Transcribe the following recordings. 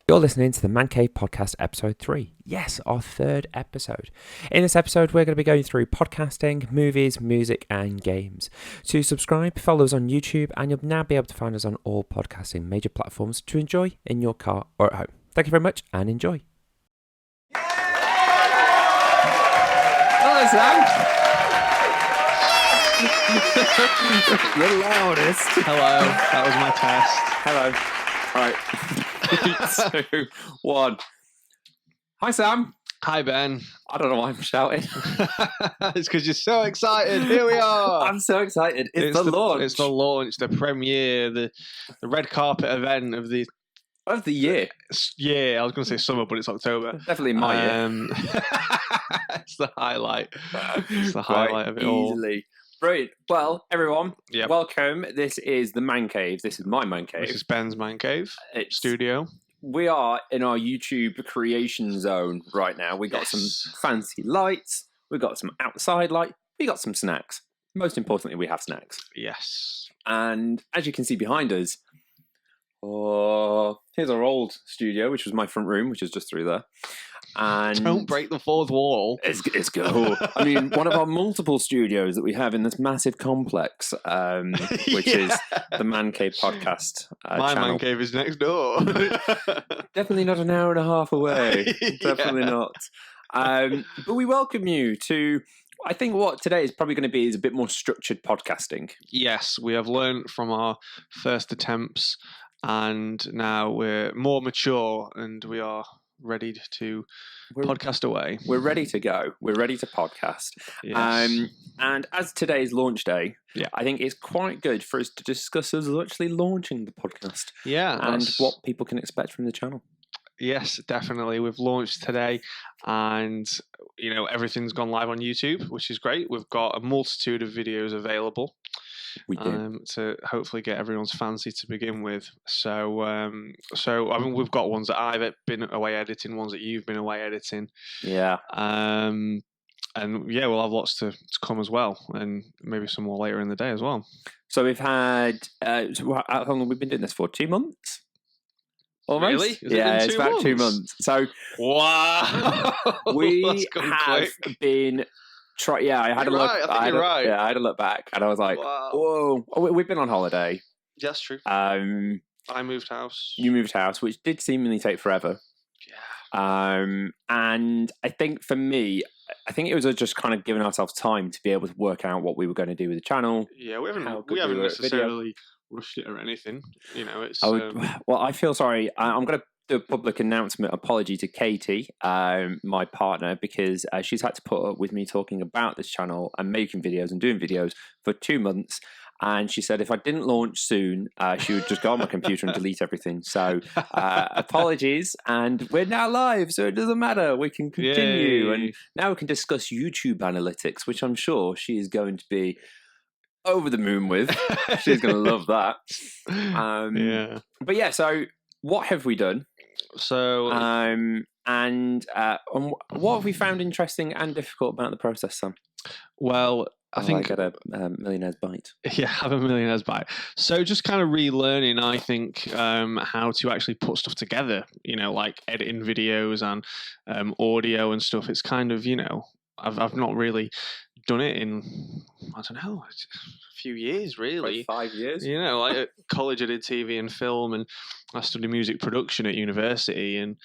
You're listening to the Mancave Podcast episode 3. Yes, our third episode. In this episode, we're going to be going through podcasting, movies, music, and games. To subscribe, follow us on YouTube, and you'll now be able to find us on all podcasting major platforms to enjoy in your car or at home. Thank you very much, and enjoy. Hello, Sam. The loudest. Hello, that was my test. Hello. All right. 3, 2, 1. Hi, Sam. Hi, Ben. I don't know why I'm shouting. It's because you're so excited. Here we are. I'm so excited. It's the launch. It's the launch, the premiere, the red carpet event of the year. Yeah, I was going to say summer, but it's October. Definitely my year. It's the highlight. It's the highlight of it all. Easily. Brilliant. Well, everyone, Yep. Welcome. This is the Man Cave. This is my Man Cave. This is Ben's Man Cave studio. We are in our YouTube creation zone right now. We got some fancy lights. We got some outside light. We got some snacks. Most importantly, we have snacks. Yes. And as you can see behind us, here's our old studio, which was my front room, which is just through there. And don't break the fourth wall. It's cool. I mean, one of our multiple studios that we have in this massive complex, which is the Mancave Podcast My channel. Man Cave is next door. Definitely not an hour and a half away. Definitely not. But we welcome you to, I think what today is probably going to be is a bit more structured podcasting. Yes, we have learned from our first attempts, and now we're more mature, and we are ready to podcast away. We're ready to go. We're ready to podcast. Yes. And as today's launch day, Yeah. I think it's quite good for us to discuss us actually launching the podcast Yeah. and what people can expect from the channel. Yes, definitely. We've launched today, and everything's gone live on YouTube, which is great. We've got a multitude of videos available. We do. To hopefully get everyone's fancy to begin with. So I mean, we've got ones that I've been away editing, ones that you've been away editing. Yeah. And yeah, we'll have lots to come as well, and maybe some more later in the day as well. So we've had, how long have we been doing this for? 2 months? Almost? Really? Has it Yeah, been it's 2 about 2 months? months. So Wow. we That's gone have quick. been... I had a You're look. right, I think you're right. Yeah, I had a look back, and I was like, Wow. "Whoa!" We've been on holiday. That's true. I moved house. You moved house, which did seemingly take forever. Yeah. And I think for me, it was just kind of giving ourselves time to be able to work out what we were going to do with the channel. Yeah, we haven't How good we haven't were at video. necessarily rushed it or anything. It's Well, I feel sorry. I'm going to do a public announcement apology to Katie, my partner, because she's had to put up with me talking about this channel and making videos and doing videos for 2 months. And she said if I didn't launch soon, she would just go on my computer and delete everything. So apologies. And we're now live, so it doesn't matter. We can continue. Yay. And now we can discuss YouTube analytics, which I'm sure she is going to be over the moon with. She's going to love that. yeah. But yeah, so what have we done? So What have we found interesting and difficult about the process, Sam? well, I think get a millionaire's bite. yeah, have a millionaire's bite. So just kind of relearning, I think, how to actually put stuff together. Like editing videos and audio and stuff. It's kind of I've not really done it in I don't know a few years really. Like 5 years. Like at college I did TV and film, and I studied music production at university, and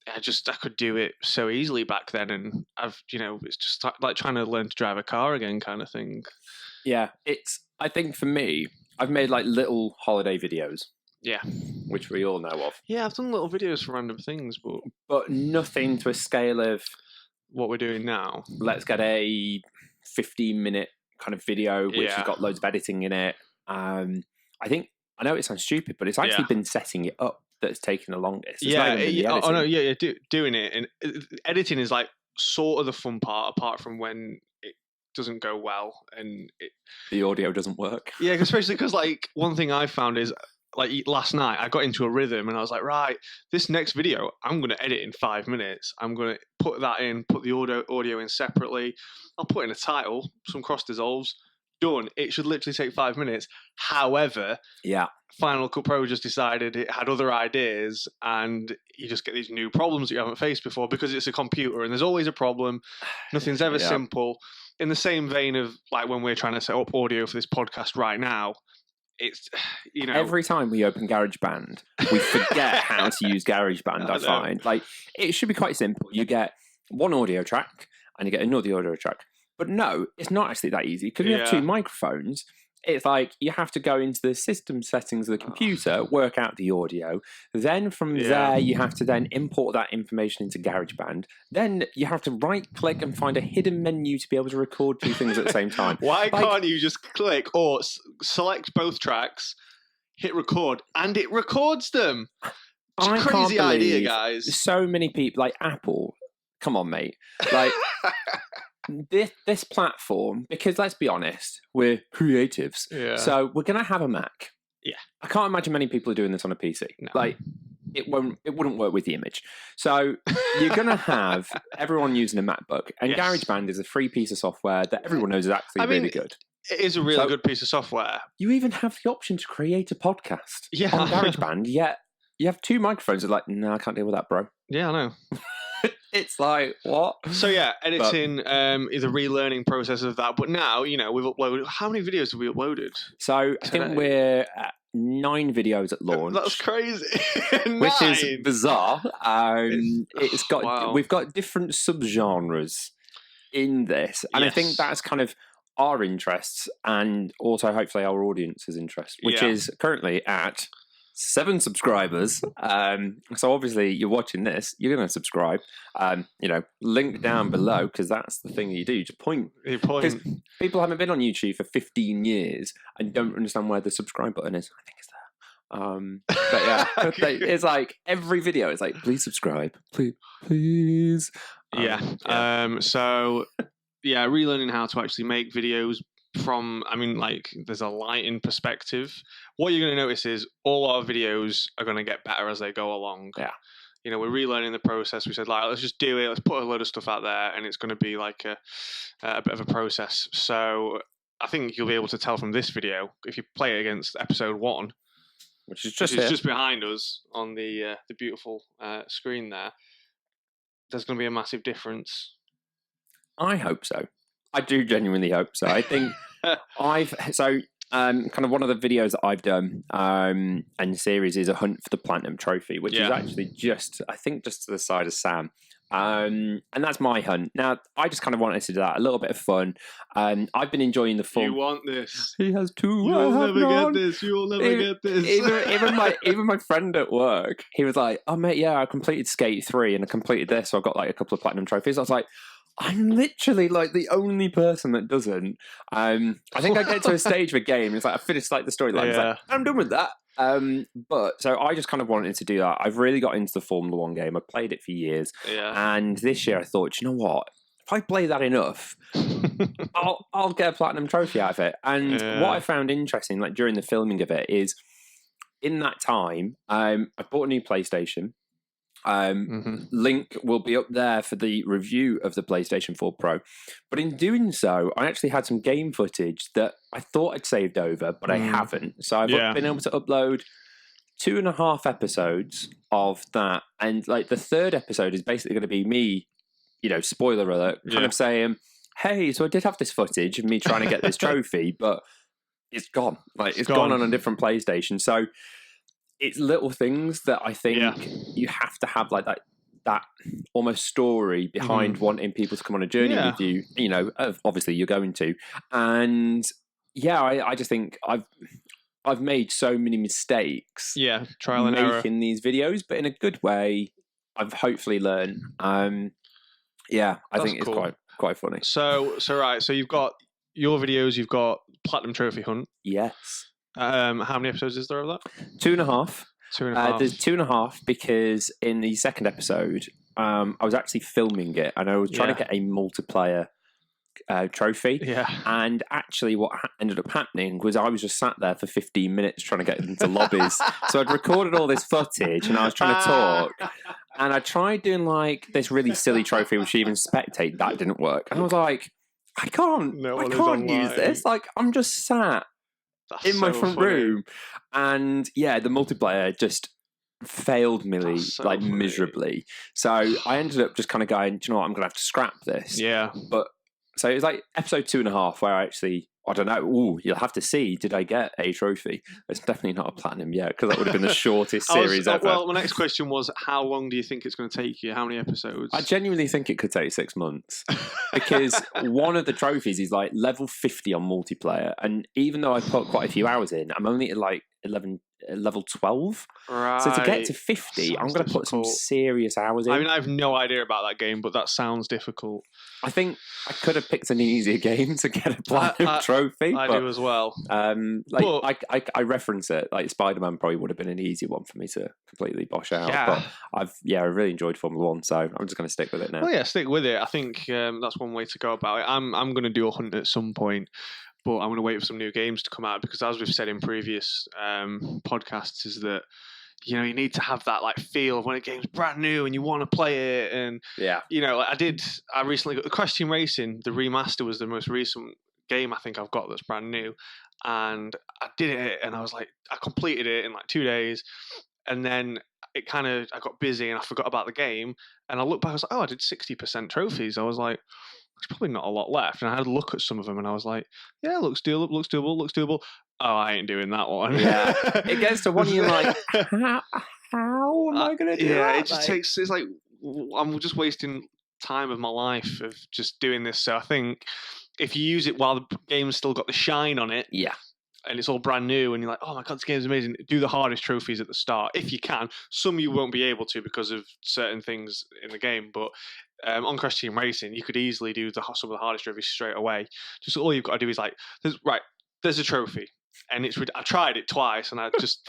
I could do it so easily back then, and it's just like trying to learn to drive a car again kind of thing. Yeah, I think for me, I've made like little holiday videos. Yeah. Which we all know of. Yeah, I've done little videos for random things, but nothing to a scale of what we're doing now. Let's get a 15-minute kind of video which has got loads of editing in it. I know it sounds stupid, but it's actually been setting it up that's taken the longest. Doing it, and editing is like sort of the fun part, apart from when it doesn't go well and the audio doesn't work. Yeah, especially because like one thing I found is like last night I got into a rhythm and I was like, right, this next video I'm going to edit in 5 minutes. I'm going to put that in, put the audio in separately. I'll put in a title, some cross dissolves, done. It should literally take 5 minutes. However, Yeah. Final Cut Pro just decided it had other ideas, and you just get these new problems that you haven't faced before because it's a computer and there's always a problem. Nothing's ever simple. In the same vein of like when we're trying to set up audio for this podcast right now, it's, you know, every time we open GarageBand, we forget how to use GarageBand. I find like it should be quite simple. You get one audio track and you get another audio track, but no, it's not actually that easy because we have two microphones. It's like you have to go into the system settings of the computer, work out the audio. Then from there, you have to then import that information into GarageBand. Then you have to right-click and find a hidden menu to be able to record two things at the same time. Why can't you just click or select both tracks, hit record, and it records them? It's a crazy idea, guys. So many people, like Apple, come on, mate. Like... This platform, because let's be honest, we're creatives, so we're gonna have a Mac. Yeah, I can't imagine many people are doing this on a PC. No. Like, it wouldn't work with the image. So you're gonna have everyone using a MacBook, and GarageBand is a free piece of software that everyone knows is actually really good. It is a really good piece of software. You even have the option to create a podcast on GarageBand. Yet you have two microphones. It's like, no, I can't deal with that, bro. Yeah, I know. It's like, what? So yeah, editing is a relearning process of that. But now, you know, we've uploaded, how many videos have we uploaded? So I think we're at 9 videos at launch. That's crazy. Which is bizarre. We've got different subgenres in this. And I think that's kind of our interests and also hopefully our audience's interest, which is currently at 7 subscribers. So obviously you're watching this, you're going to subscribe. You know, link down below because that's the thing you do. You just point. Because people haven't been on YouTube for 15 years and don't understand where the subscribe button is. I think it's there. But yeah, it's like every video is like, please subscribe, please. So yeah, relearning how to actually make videos from, I mean, like, there's a lighting perspective. What you're going to notice is all our videos are going to get better as they go along. Yeah. You know, we're relearning the process. We said, like, let's just do it. Let's put a load of stuff out there, and it's going to be like a bit of a process. So I think you'll be able to tell from this video, if you play it against episode 1, which is just behind us on the beautiful screen there, there's going to be a massive difference. I hope so. I do genuinely hope so. I think kind of one of the videos that I've done and series is a hunt for the Platinum Trophy, which is actually just to the side of Sam. And that's my hunt. Now, I just kind of wanted to do that, a little bit of fun. I've been enjoying the fun. You want this? He has 2. You'll never get this. You'll never get this. Even my friend at work, he was like, "Oh mate, yeah, I completed Skate 3 and I completed this, so I got like a couple of Platinum Trophies." I was like, I'm literally like the only person that doesn't. I think I get to a stage of a game. It's like I finished like the storyline. It's like, I'm done with that. But so I just kind of wanted to do that. I've really got into the Formula 1 game. I've played it for years. Yeah. And this year I thought, you know what? If I play that enough, I'll get a Platinum Trophy out of it. And what I found interesting, like during the filming of it, is in that time, I bought a new PlayStation. Link will be up there for the review of the PlayStation 4 Pro, but in doing so I actually had some game footage that I thought I'd saved over, but I haven't. So I've been able to upload 2.5 episodes of that, and like the 3rd episode is basically going to be me, you know, spoiler alert, kind of saying, hey, so I did have this footage of me trying to get this trophy, but it's gone. Like it's gone on a different PlayStation. So it's little things that I think you have to have, like that almost story behind wanting people to come on a journey with you. You know, obviously you're going to, and I just think I've made so many mistakes. Yeah, trial and error making these videos, but in a good way. I've hopefully learned. I think it's quite funny. So you've got your videos. You've got Platinum Trophy Hunt. Yes. How many episodes is there of that? 2.5. 2.5. There's 2.5 because in the 2nd episode, I was actually filming it and I was trying to get a multiplayer trophy. Yeah. And actually what ended up happening was I was just sat there for 15 minutes trying to get into lobbies. So I'd recorded all this footage and I was trying to talk. And I tried doing like this really silly trophy which even spectate. That didn't work. And I was like, I can't use this. Like, I'm just sat in my front room, and the multiplayer just failed me miserably. So I ended up just kind of going, do you know what, I'm going to have to scrap this. Yeah. But so it was like episode 2.5 where I don't know. You'll have to see. Did I get a trophy? It's definitely not a platinum yet, because that would have been the shortest series ever. Well, my next question was, how long do you think it's going to take you? How many episodes? I genuinely think it could take 6 months, because one of the trophies is like level 50 on multiplayer, and even though I put quite a few hours in, I'm only at like level 12. Right. So to get to 50, I'm going to put some serious hours in. I mean, I have no idea about that game, but that sounds difficult. I think I could have picked an easier game to get a platinum trophy. I do as well. I reference it. Like, Spider-Man probably would have been an easier one for me to completely bosh out. Yeah. But I really enjoyed Formula 1, so I'm just going to stick with it now. Well, yeah, stick with it. I think that's one way to go about it. I'm going to do a hunt at some point, but I'm going to wait for some new games to come out, because as we've said in previous podcasts, is that, you know, you need to have that like feel of when a game's brand new and you want to play it. And you know, I recently got the Crash Team Racing. The remaster was the most recent game I think I've got that's brand new, and I did it, and I was like, I completed it in like 2 days, and then I got busy and I forgot about the game, and I looked back, I was like, oh, I did 60% trophies. I was like, there's probably not a lot left, and I had a look at some of them, and I was like, yeah, looks doable. Oh, I ain't doing that one. Yeah, it gets to one, you're like, how am I going to do that? Yeah, it just takes. It's like, I'm just wasting time of my life of just doing this. So I think if you use it while the game's still got the shine on it, and it's all brand new, and you're like, oh my god, this game's amazing, do the hardest trophies at the start if you can. Some you won't be able to because of certain things in the game, but on Crash Team Racing, you could easily do some of the hardest trophies straight away. Just all you've got to do is like, there's a trophy, and I tried it twice, and I just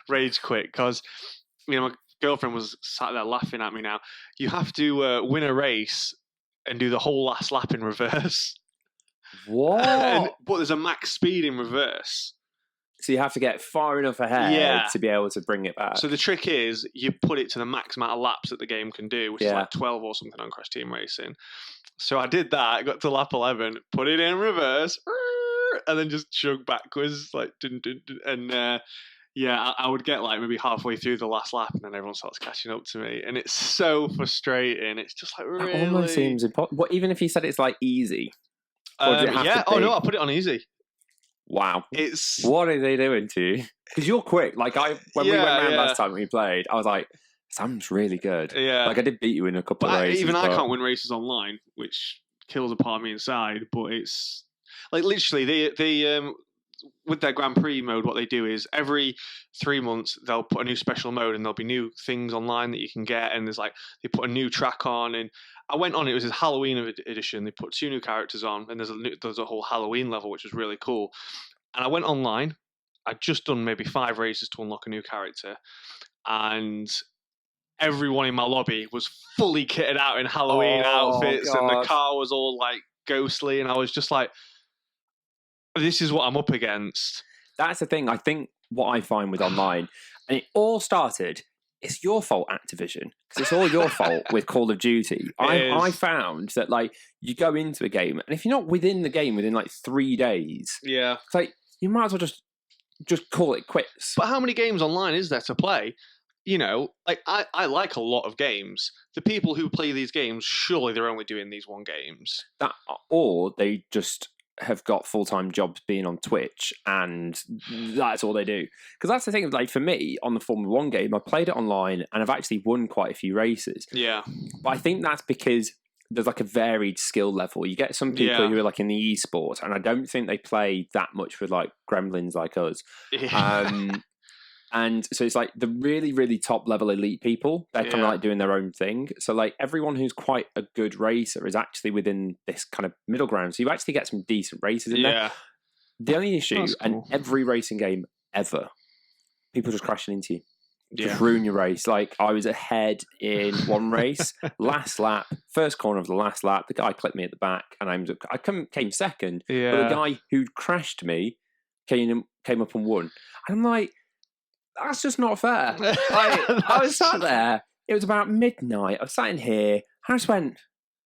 rage quit, because you know, my girlfriend was sat there laughing at me. Now you have to win a race and do the whole last lap in reverse. What? But there's a max speed in reverse. So you have to get far enough ahead to be able to bring it back. So the trick is you put it to the max amount of laps that the game can do, which is like 12 or something on Crash Team Racing. So I did that, got to lap 11, put it in reverse, and then just chug backwards, like, and I would get like maybe halfway through the last lap, and then everyone starts catching up to me, and it's so frustrating. It's just like, really? That almost seems impossible. What, even if you said it's like easy? Oh no, I put it on easy. Wow. What are they doing to you? Because you're quick. Like, when we went around last time we played, I was like, Sam's really good. Yeah. Like, I did beat you in a couple of races. Even I can't win races online, which kills a part of me inside. But it's like, literally, they with their Grand Prix mode, what they do is every 3 months they'll put a new special mode, and there'll be new things online that you can get. And there's like, they put a new track on, and I went on, it was his Halloween edition. They put 2 new characters on, and there's a whole Halloween level, which was really cool. And I went online. I'd just done maybe 5 races to unlock a new character, and everyone in my lobby was fully kitted out in Halloween outfits, and the car was all like ghostly, and I was just like, this is what I'm up against. That's the thing. I think what I find with online, and it all started, it's your fault, Activision, because it's all your fault with Call of Duty. I found that, like, you go into a game, and if you're not within the game within like 3 days, it's like, you might as well just call it quits. But how many games online is there to play? You know, like, I like a lot of games. The people who play these games, surely they're only doing these one games. Or they just have got full-time jobs being on Twitch, and that's all they do. Because that's the thing, like, for me, on the Formula 1 game, I played it online, and I've actually won quite a few races. Yeah. But I think that's because there's like a varied skill level. You get some people who are like in the esports, and I don't think they play that much with like gremlins like us. And so it's like the really, really top level elite people, they're kind of like doing their own thing. So like everyone who's quite a good racer is actually within this kind of middle ground. So you actually get some decent races in there. The only issue, and every racing game ever, people just crashing into you. Just ruin your race. Like, I was ahead in one race, last lap, first corner of the last lap, the guy clipped me at the back, and I came second. But the guy who crashed me came up and won. And I'm like, that's just not fair. I was sat there. It was about midnight. I was sat in here. And I just went,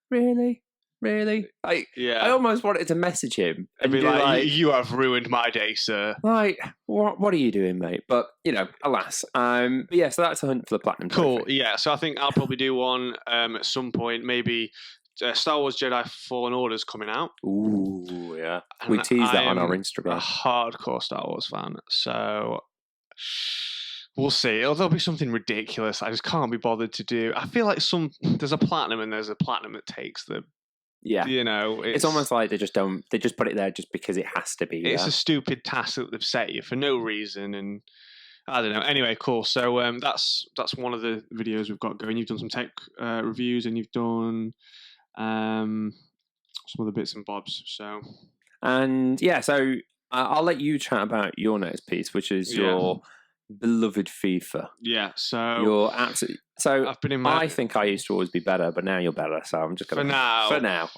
really? Really? Like, Yeah. I almost wanted to message him and Be be like, you have ruined my day, sir. like, what are you doing, mate? But, alas. But yeah, so that's a hunt for the Platinum Cool. Trophy. Yeah. So I think I'll probably do one at some point. Maybe Star Wars Jedi Fallen Order's coming out. Ooh, yeah. And We teased that on our I'm Instagram. a hardcore Star Wars fan. So we'll see. There'll be something ridiculous. I just can't be bothered to do. I feel like there's a platinum and there's a platinum that takes the. Yeah. It's almost like they just put it there just because it has to be. It's a stupid task that they've set you for no reason, and I don't know. Anyway, cool. So that's one of the videos we've got going. You've done some tech reviews, and you've done some other bits and bobs. So I'll let you chat about your next piece, which is your beloved FIFA. Yeah. So you're absolutely. So I've been in I think I used to always be better, but now you're better. So I'm just gonna for now.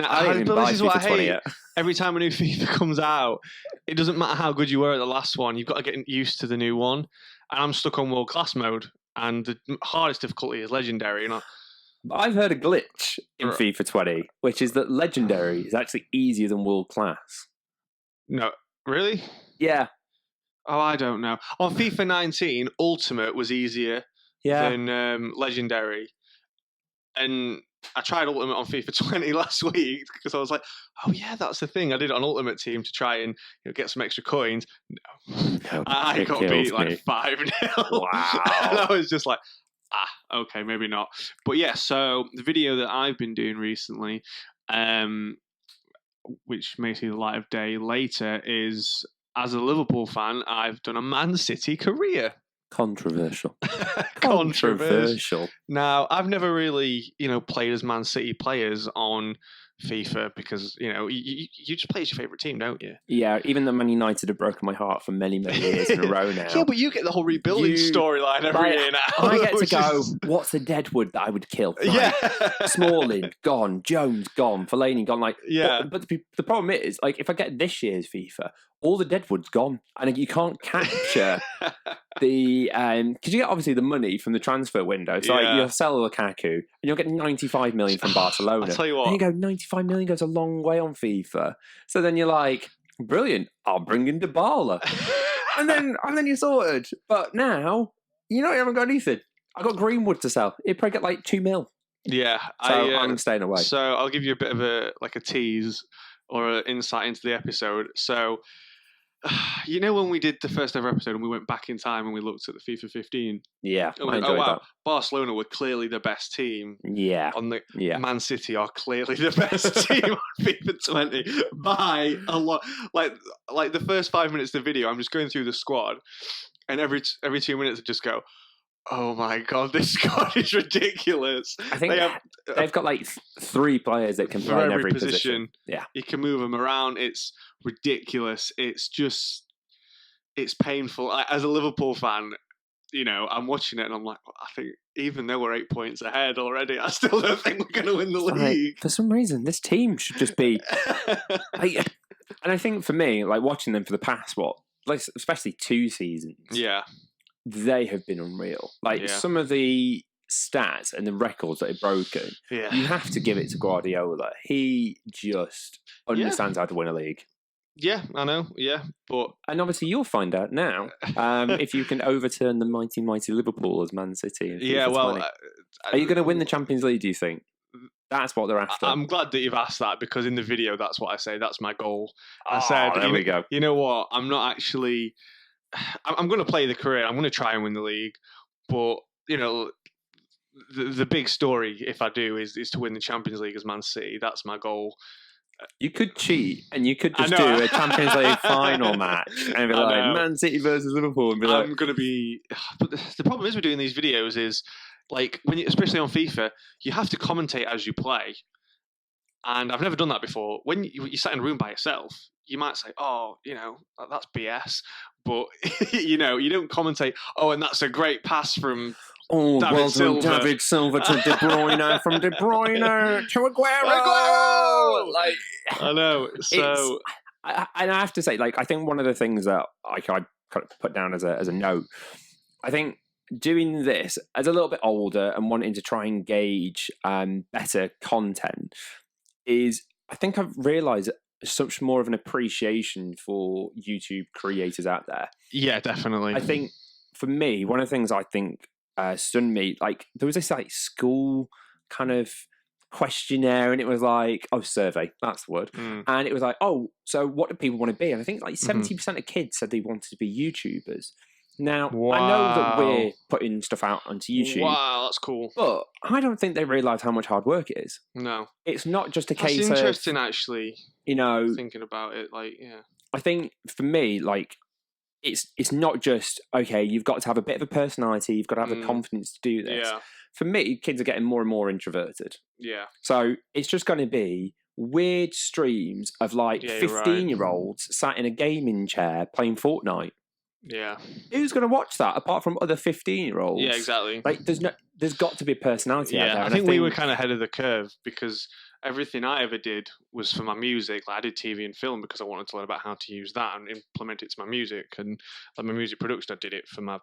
I don't even buy this is what FIFA I 20 hate. yet. Every time a new FIFA comes out, it doesn't matter how good you were at the last one. You've got to get used to the new one. And I'm stuck on world class mode, and the hardest difficulty is legendary. I've heard a glitch in FIFA 20, which is that legendary is actually easier than world class. No, really? Yeah. Oh, I don't know. On FIFA 19, Ultimate was easier than Legendary. And I tried Ultimate on FIFA 20 last week because I was like, oh, yeah, that's the thing. I did it on Ultimate Team to try and get some extra coins. No. I got beat like 5-0. Wow. And I was just like, okay, maybe not. But yeah, so the video that I've been doing recently, which may see the light of day later, is... As a Liverpool fan, I've done a Man City career. Controversial. Controversial. Now, I've never really, played as Man City players on FIFA because, you just play as your favourite team, don't you? Yeah, even though Man United have broken my heart for many, many years in a row now. Yeah, but you get the whole rebuilding storyline every year now. I get to go, what's the deadwood that I would kill? Like, yeah. Smalling, gone. Jones, gone. Fellaini, gone. Like, yeah. But the problem is, like, if I get this year's FIFA, all the deadwood's gone. And you can't capture the... Because you get, obviously, the money from the transfer window. So you'll sell Lukaku, and you'll get 95 million from Barcelona. I'll tell you what. And you go, 95 million goes a long way on FIFA. So then you're like, brilliant, I'll bring in Dybala. and then you're sorted. But now, you haven't got anything. I got Greenwood to sell. It'd probably get like 2 mil. Yeah. So I'm staying away. So I'll give you a bit of a tease or an insight into the episode. So... when we did the first ever episode and we went back in time and we looked at the FIFA 15? Yeah, I enjoyed that. Barcelona were clearly the best team. Yeah. Man City are clearly the best team on FIFA 20 by a lot. Like the first 5 minutes of the video, I'm just going through the squad, and every 2 minutes I just go, oh my God, this squad is ridiculous. I think they've got like 3 players that can play in every position. Yeah. You can move them around. It's ridiculous. It's painful. As a Liverpool fan, I'm watching it and I'm like, I think even though we're 8 points ahead already, I still don't think we're going to win the league. For some reason, this team should just be... and I think for me, like watching them for the past, especially 2 seasons. Yeah. They have been unreal. Some of the stats and the records that are broken, you have to give it to Guardiola. He just understands how to win a league. Yeah, I know. Yeah, and obviously you'll find out now if you can overturn the mighty, mighty Liverpool as Man City. Yeah, well, are you going to win the Champions League? Do you think? That's what they're after. I'm glad that you've asked that because in the video, that's what I say. That's my goal. I said, there we go. You know what? I'm not actually. I'm going to play the career. I'm going to try and win the league, but the big story, if I do, is to win the Champions League as Man City. That's my goal. You could cheat and you could just do a Champions League final match and be like Man City versus Liverpool and be like, I'm going to be. But the problem is with doing these videos is like especially on FIFA, you have to commentate as you play, and I've never done that before. When you sat in a room by yourself, you might say, "Oh, that's BS," but you don't commentate. Oh, and that's a great pass from. Oh, David Silva. David Silva to De Bruyne, from De Bruyne to Aguero. I know. So, and I have to say, I think one of the things that I kind of put down as a note, I think doing this as a little bit older and wanting to try and gauge better content, is I think I've realised such more of an appreciation for YouTube creators out there. Yeah, definitely. I think for me, one of the things I think stunned me, like there was this like school kind of questionnaire, and it was like, survey, that's the word. And it was like, so what do people want to be? And I think like 70% of kids said they wanted to be YouTubers. Now, I know that we're putting stuff out onto YouTube. Wow, that's cool. But I don't think they realise how much hard work it is. No. It's not just a case of... It's interesting, actually, thinking about it. Like, yeah. I think, for me, like, it's not just, okay, you've got to have a bit of a personality, you've got to have the confidence to do this. Yeah. For me, kids are getting more and more introverted. Yeah. So it's just going to be weird streams of, like, 15-year-olds sat in a gaming chair playing Fortnite. Yeah. Who's going to watch that apart from other 15-year-olds? Yeah, exactly. Like, there's got to be a personality out there. I think we were kind of ahead of the curve because everything I ever did was for my music. Like, I did TV and film because I wanted to learn about how to use that and implement it to my music. And like my music production, I did it for my,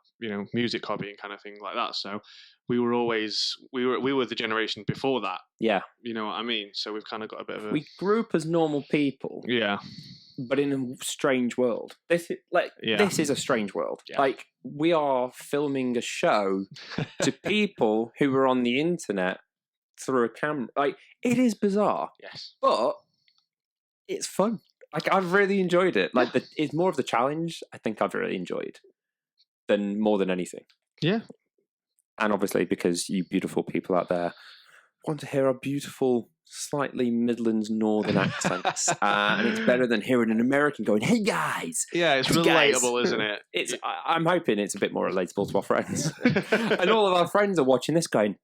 music hobby and kind of thing like that. So we were always, we were the generation before that. Yeah. You know what I mean? So we've kind of got a bit of a... We grew up as normal people. Yeah. But in a strange world. This is a strange world. Yeah. Like, we are filming a show to people who are on the internet through a camera. Like, it is bizarre. Yes. But it's fun. Like, I've really enjoyed it. Like, it's more of the challenge I think I've really enjoyed more than anything. Yeah. And obviously, because you beautiful people out there want to hear our beautiful, slightly Midlands northern accents, and it's better than hearing an American going, "Hey guys!" Yeah, it's relatable, isn't it? I'm hoping it's a bit more relatable to our friends, and all of our friends are watching this, going,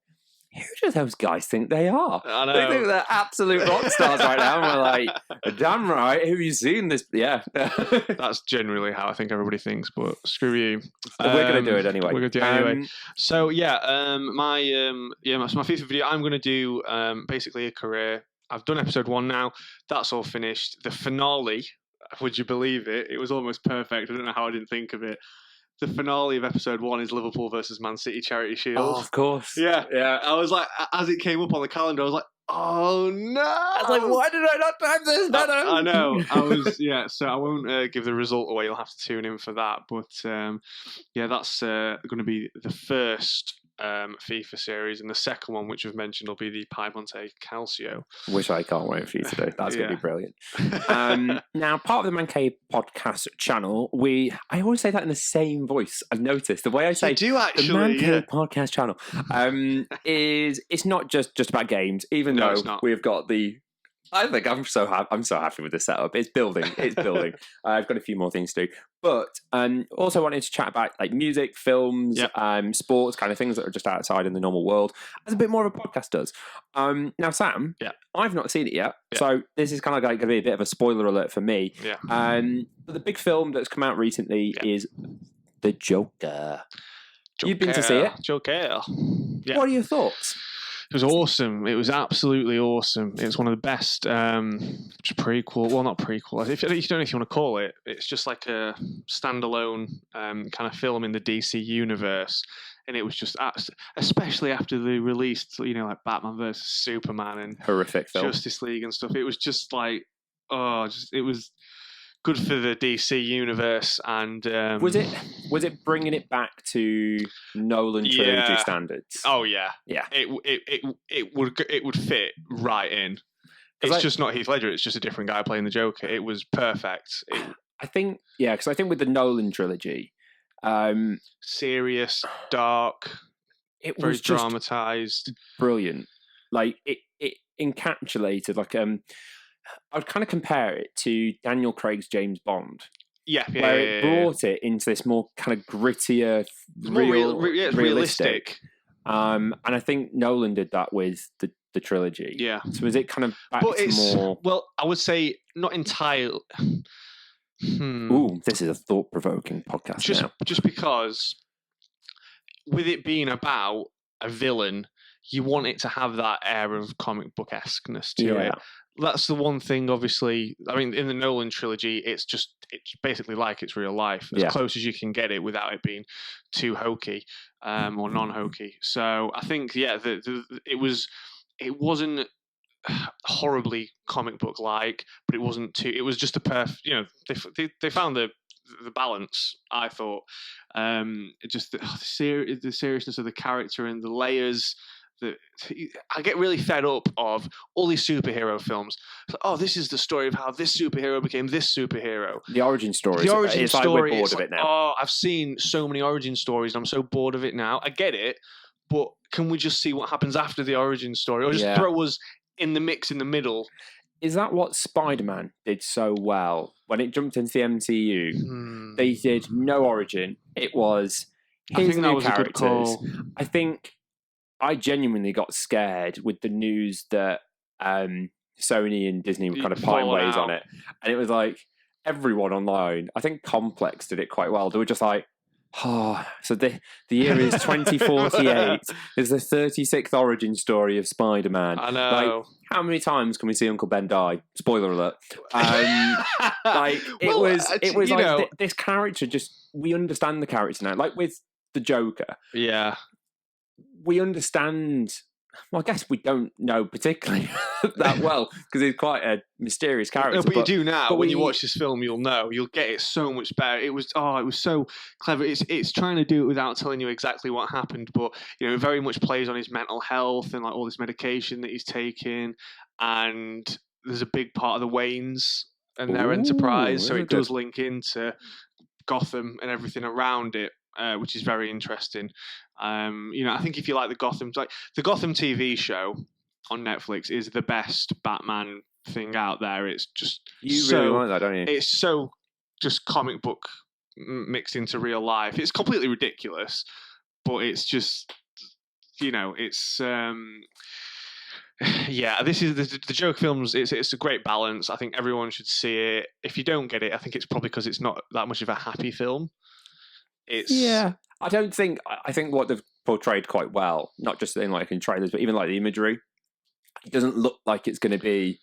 "Who do those guys think they are?" I know. They think they're absolute rock stars right now, and we're like, "Damn right, who have you seen this?" Yeah, that's generally how I think everybody thinks. But screw you. We're going to do it anyway. We're going to do it anyway. So my FIFA video, I'm going to do basically a career. I've done episode 1 now. That's all finished. The finale, would you believe it? It was almost perfect. I don't know how I didn't think of it. The finale of episode 1 is Liverpool versus Man City Charity Shield. Oh, of course. Yeah. I was like, as it came up on the calendar, I was like, oh no! I was like, why did I not time this better? I know. I was, so I won't give the result away. You'll have to tune in for that. But that's going to be the first FIFA series, and the second one, which we've mentioned, will be the Piemonte Calcio, which I can't wait for you to do. That's going to be brilliant. Now, part of the Mancave Podcast channel, I always say that in the same voice. I've noticed the way I say the Mancave Podcast channel it's not just about games, even though we've got the... I think I'm so happy with the setup. It's building. I've got a few more things to do, but also wanted to chat about like music, films, sports, kind of things that are just outside in the normal world, as a bit more of a podcast does. Now, Sam, I've not seen it yet, so this is kind of like going to be a bit of a spoiler alert for me. But the big film that's come out recently is The Joker. You've been to see it? Joker. Yeah. What are your thoughts? It was awesome. It was absolutely awesome. It was one of the best prequel. Well, not prequel. If you don't know if you want to call it, it's just like a standalone kind of film in the DC universe. And it was just, especially after the release, like Batman versus Superman and horrific film, Justice League and stuff. It was just like, it was good for the DC universe. And was it bringing it back to Nolan trilogy standards? Oh yeah. It would fit right in. It's just not Heath Ledger. It's just a different guy playing the Joker. It was perfect. I think because I think with the Nolan trilogy, serious, dark, very was dramatized, brilliant. Like it encapsulated like I would kind of compare it to Daniel Craig's James Bond. Where it brought it into this more kind of grittier, realistic. And I think Nolan did that with the trilogy. Yeah. So is it kind of back to more... Well, I would say not entirely... Ooh, this is a thought-provoking podcast now. Just because with it being about a villain, you want it to have that air of comic book-esqueness to it. That's the one thing, obviously. I mean, in the Nolan trilogy, it's basically like it's real life, as close as you can get it without it being too hokey or non-hokey. So I think, it wasn't horribly comic book like, but it wasn't too. It was just a perfect. They found the balance. I thought, just the seriousness of the character and the layers. I get really fed up of all these superhero films. Oh, this is the story of how this superhero became this superhero. The origin story. The origin it's story. Like we're bored of it now. Oh, I've seen so many origin stories, and I'm so bored of it now. I get it, but can we just see what happens after the origin story, or just throw us in the mix in the middle? Is that what Spider-Man did so well when it jumped into the MCU? They did no origin. It was his new characters. I think I genuinely got scared with the news that Sony and Disney were kind of parting ways on it, and it was like everyone online. I think Complex did it quite well. They were just like, oh, so the year is 2048. There's the 36th origin story of Spider-Man. I know. Like, how many times can we see Uncle Ben die? Spoiler alert. It was like this character. Just we understand the character now. Like with the Joker. Yeah. We understand. Well, I guess we don't know particularly that well because he's quite a mysterious character. No, but you do now. When you watch this film, you'll know. You'll get it so much better. It was so clever. It's trying to do it without telling you exactly what happened, but it very much plays on his mental health and like all this medication that he's taking. And there's a big part of the Waynes and their enterprise, so it does link into Gotham and everything around it. Which is very interesting. I think if you like the Gotham TV show on Netflix is the best Batman thing out there. It's just really like that, don't you? It's so just comic book mixed into real life. It's completely ridiculous, but it's just it's. This is the Joker films. It's a great balance. I think everyone should see it. If you don't get it, I think it's probably because it's not that much of a happy film. I think what they've portrayed quite well, not just in trailers, but even like the imagery, it doesn't look like it's going to be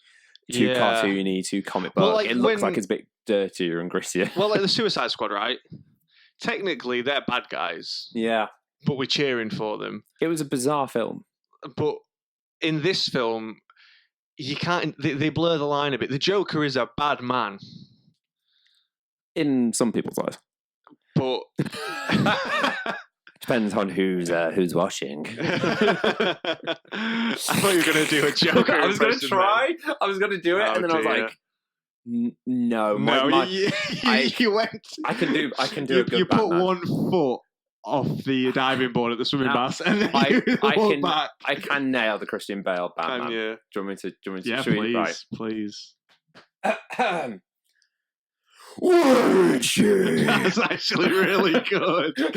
too cartoony, too comic book. It looks like it's a bit dirtier and grittier. Well, like the Suicide Squad, right? Technically, they're bad guys. Yeah. But we're cheering for them. It was a bizarre film. But in this film, you can't. They blur the line a bit. The Joker is a bad man. In some people's eyes. But depends on who's watching. I thought you were going to do a Joker. I was going to try. I was going to do it, and then I was like, "No, you went. I can do a good. You put Batman. 1 foot off the diving board at the swimming bath, and then back. I can nail the Christian Bale Batman. Do you want me to? Yeah, please. That's actually really good. I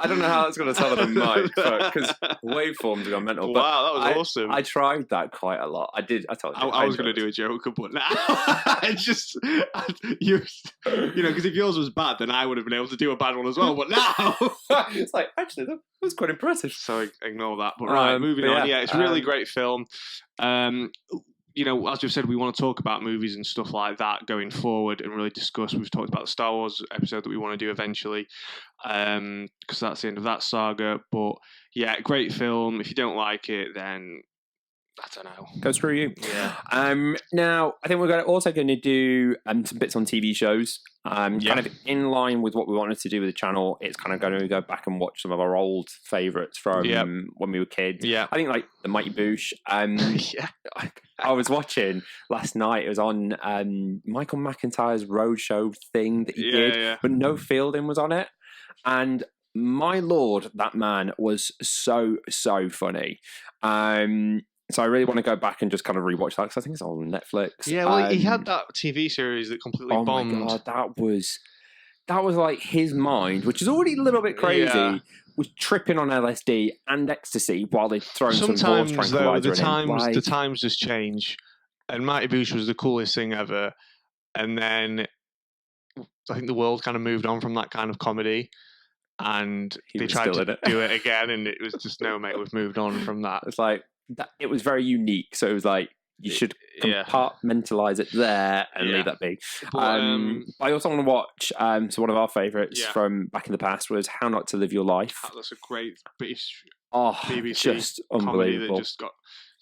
don't know how that's going to sound on a mic, because waveforms have gone mental. Wow, that was awesome. I tried that quite a lot. I told you. I was going to do a Joker, but now because if yours was bad, then I would have been able to do a bad one as well. But now it's like actually that was quite impressive. So ignore that. But moving on. Yeah, it's a really great film. As we've said, we want to talk about movies and stuff like that going forward and really discuss. We've talked about the Star Wars episode that we want to do eventually, because that's the end of that saga. But yeah, great film. If you don't like it, then I don't know. Go screw you. Yeah. Now, I think we're also going to do some bits on TV shows. Kind of in line with what we wanted to do with the channel. It's kind of going to go back and watch some of our old favourites from when we were kids. Yeah. I think like the Mighty Boosh. I was watching last night. It was on Michael McIntyre's roadshow thing that he did, but no Fielding was on it. And my lord, that man was so funny. So I really want to go back and just kind of rewatch that because I think it's on Netflix. Yeah, well, he had that TV series that completely bombed. Oh my god, that was like his mind, which is already a little bit crazy, was tripping on LSD and ecstasy while they thrown some horse tranquilizer in. The times just change, and Mighty Boosh was the coolest thing ever. And then I think the world kind of moved on from that kind of comedy. And they tried to do it again, and it was just, no, mate, we've moved on from that. It's like, it was very unique. So it was like, you should compartmentalize it there and leave that be. I also want to watch, so one of our favourites from back in the past was How Not to Live Your Life. That's a great British BBC just unbelievable. That just got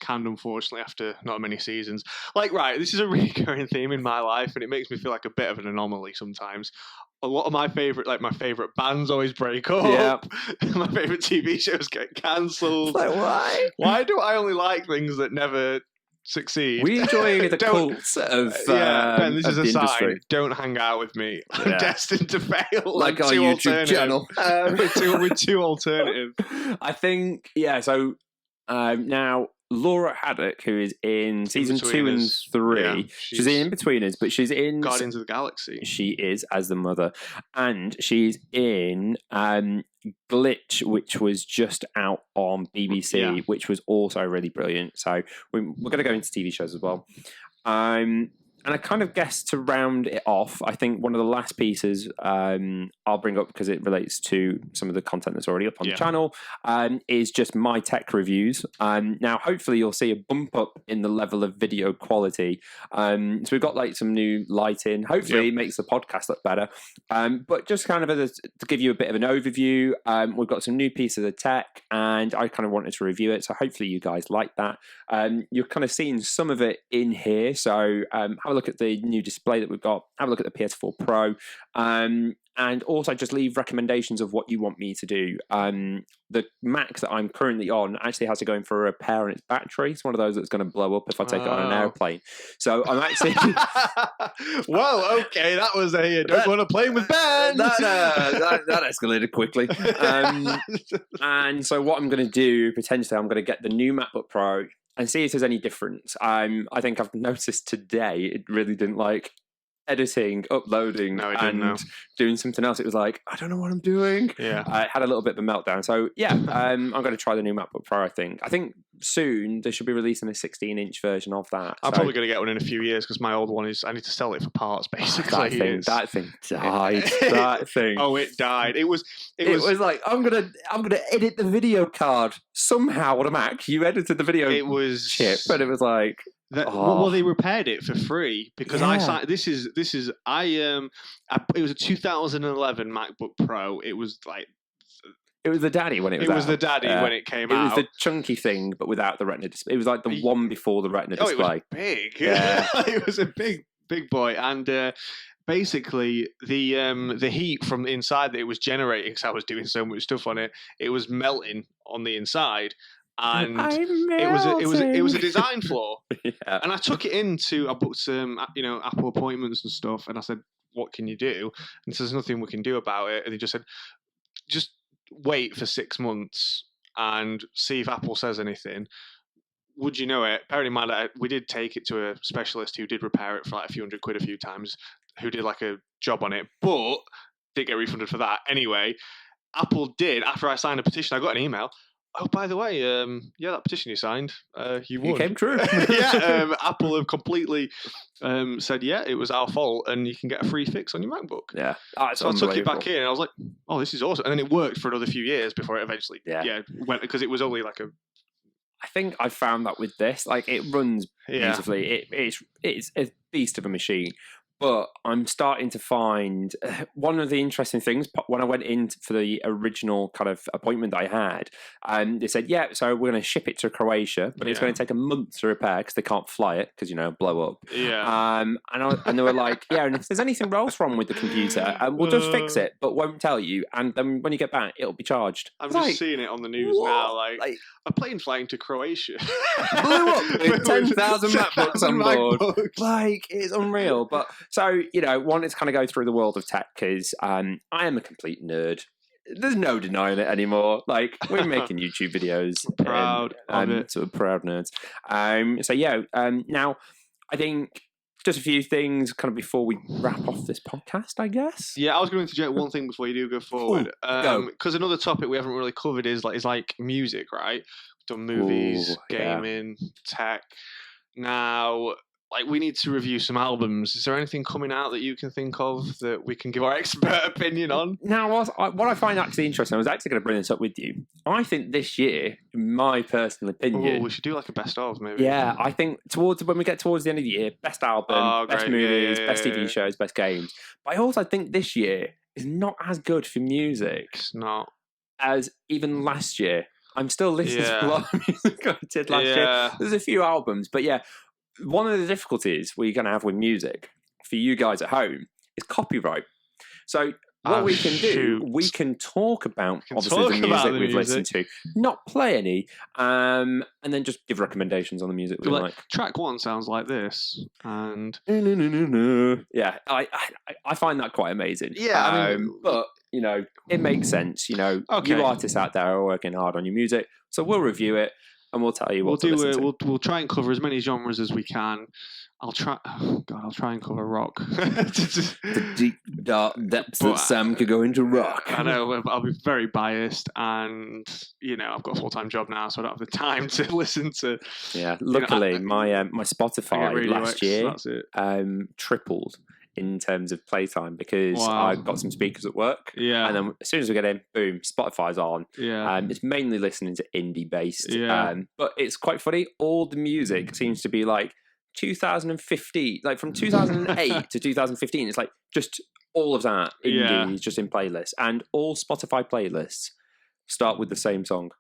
canned, unfortunately, after not many seasons. Like, right, this is a recurring theme in my life, and it makes me feel like a bit of an anomaly sometimes. A lot of my favorite bands always break up. Yeah. My favorite TV shows get cancelled. Like, why? Why do I only like things that never succeed? We enjoy the cult of Ben, this is of a the sign. industry. Don't hang out with me. I'm Yeah. destined to fail. Like I'm our too YouTube alternative. channel. We're too alternative. I think, yeah, so now Laura Haddock, who is in season 2 and 3, Yeah, she's in Inbetweeners, but she's in Guardians of the Galaxy. She is as the mother, and she's in Glitch, which was just out on BBC, which was also really brilliant. So we're going to go into TV shows as well. And I kind of guess to round it off, I think one of the last pieces I'll bring up because it relates to some of the content that's already up on the channel is just my tech reviews. Now, hopefully you'll see a bump up in the level of video quality. So we've got like some new lighting. Hopefully it makes the podcast look better. But just kind of to give you a bit of an overview, we've got some new pieces of tech and I kind of wanted to review it. So hopefully you guys like that. You're kind of seeing some of it in here. So have a look at the new display that we've got, have a look at the PS4 Pro, and also just leave recommendations of what you want me to do. The Mac that I'm currently on actually has to go in for a repair on its battery. It's one of those that's going to blow up if I take it on an airplane. So I'm actually... Whoa, okay, that was a don't want to play with Ben! That escalated quickly. And so what I'm going to do, potentially, I'm going to get the new MacBook Pro and see if there's any difference. I think I've noticed today it really didn't like editing, uploading, and doing something else. It was like, I don't know what I'm doing. Yeah. I had a little bit of a meltdown. So yeah, I'm going to try the new MacBook Pro, I think. I think soon they should be releasing a 16-inch version of that. I'm probably going to get one in a few years because my old one I need to sell it for parts, basically. That thing died. That thing. Oh, it died. It was like, I'm gonna edit the video card somehow on a Mac. You edited the video chip, but it was like... Well, they repaired it for free because I signed. It was a 2011 MacBook Pro. It was like it was the daddy when it was. It was the daddy when it came out. It was the chunky thing, but without the Retina display. It was like the one before the Retina display. It was big. Yeah. It was a big boy, and basically the heat from the inside that it was generating, because I was doing so much stuff on it, it was melting on the inside. And it was a design flaw. And I took it into, I booked some Apple appointments and stuff, and I said, what can you do? And there's nothing we can do about it. And they just said, just wait for 6 months and see if Apple says anything. Would you know it? Bearing in mind that we did take it to a specialist who did repair it for like a few £100 a few times, who did like a job on it, but didn't get refunded for that. Anyway, Apple did, after I signed a petition, I got an email. Oh, by the way, that petition you signed, you won. It came true. Apple have completely said, it was our fault, and you can get a free fix on your MacBook. Yeah. So I took it back in, and I was like, oh, this is awesome. And then it worked for another few years before it eventually went, because it was only like a... I think I found that with this, like, it runs beautifully. It's a beast of a machine. But I'm starting to find one of the interesting things when I went in for the original kind of appointment that I had, they said, so we're going to ship it to Croatia, but it's going to take a month to repair because they can't fly it because, blow up. Yeah. And they were like, and if there's anything else wrong with the computer, we'll just fix it, but won't tell you. And then when you get back, it'll be charged. I'm just seeing it on the news now. Like a plane flying to Croatia. Blew up with 10,000 MacBooks on board. Like, it's unreal. But so, wanted to kind of go through the world of tech because I am a complete nerd. There's no denying it anymore. Like, we're making YouTube videos. Proud of it. Sort of proud nerds. Now, I think just a few things kind of before we wrap off this podcast, I guess. Yeah, I was going to interject one thing before you do go forward. Because another topic we haven't really covered is like music, right? We've done movies, gaming, tech. Now... like, we need to review some albums. Is there anything coming out that you can think of that we can give our expert opinion on? Now, what I find actually interesting, I was actually going to bring this up with you. I think this year, in my personal opinion... we should do like a best of, maybe. Yeah, I think when we get towards the end of the year, best album, best movies, best TV shows, best games. But I also think this year is not as good for music. It's not. As even last year. I'm still listening to a lot of music I did last year. There's a few albums, but yeah, one of the difficulties we're going to have with music for you guys at home is copyright. So what we can do, we can talk about obviously the music we've listened to, not play any, and then just give recommendations on the music we like. Track 1 sounds like this, and yeah, I find that quite amazing. Yeah, but you know, it makes sense. You know, you artists out there are working hard on your music, so we'll review it and we'll tell you what to listen to. We'll try and cover as many genres as we can. I'll try and cover rock. The deep, dark depths that Sam could go into rock. I know, I'll be very biased, and you know, I've got a full-time job now, so I don't have the time to listen to. Yeah, luckily, my Spotify last year tripled in terms of playtime because I got some speakers at work. Yeah, and then as soon as we get in, boom, Spotify's on. Yeah, it's mainly listening to indie based. Yeah, but it's quite funny. All the music seems to be like 2015, like from 2008 to 2015, it's like just all of that indie just in playlists, and all Spotify playlists start with the same song,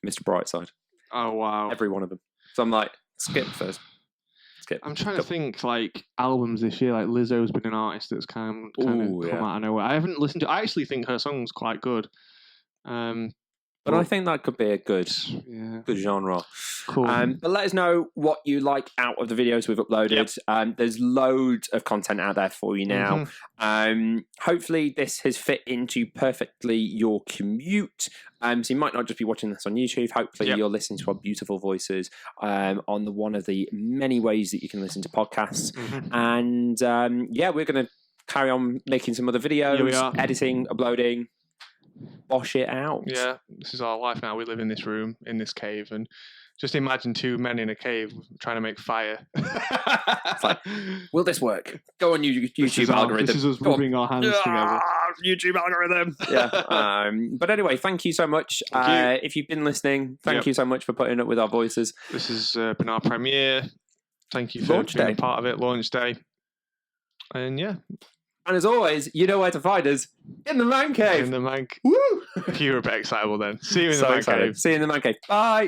Mr. Brightside. Oh wow, every one of them. So I'm like, skip first. Skip. I'm trying to think like albums this year. Like Lizzo's been an artist that's kind of come out of nowhere. I haven't listened to. I actually think her song's quite good. But I think that could be a good genre. Cool. But let us know what you like out of the videos we've uploaded. Yep. There's loads of content out there for you now. Mm-hmm. Hopefully this has fit into perfectly your commute. So you might not just be watching this on YouTube. Hopefully you're listening to our beautiful voices on one of the many ways that you can listen to podcasts. Mm-hmm. And we're going to carry on making some other videos, editing, uploading. Bosh it out. Yeah, this is our life now. We live in this room, in this cave, and just imagine two men in a cave trying to make fire. It's like, will this work? Go on YouTube algorithm. This is us rubbing our hands together. YouTube algorithm. Yeah. But anyway, thank you so much. If you've been listening, thank you so much for putting up with our voices. This has been our premiere. Thank you for being a part of it. Launch day. And and as always, you know where to find us. In the Man Cave. In the Man Cave. Woo! You're a bit excitable then. See you in the Man Cave. See you in the Man Cave. Bye.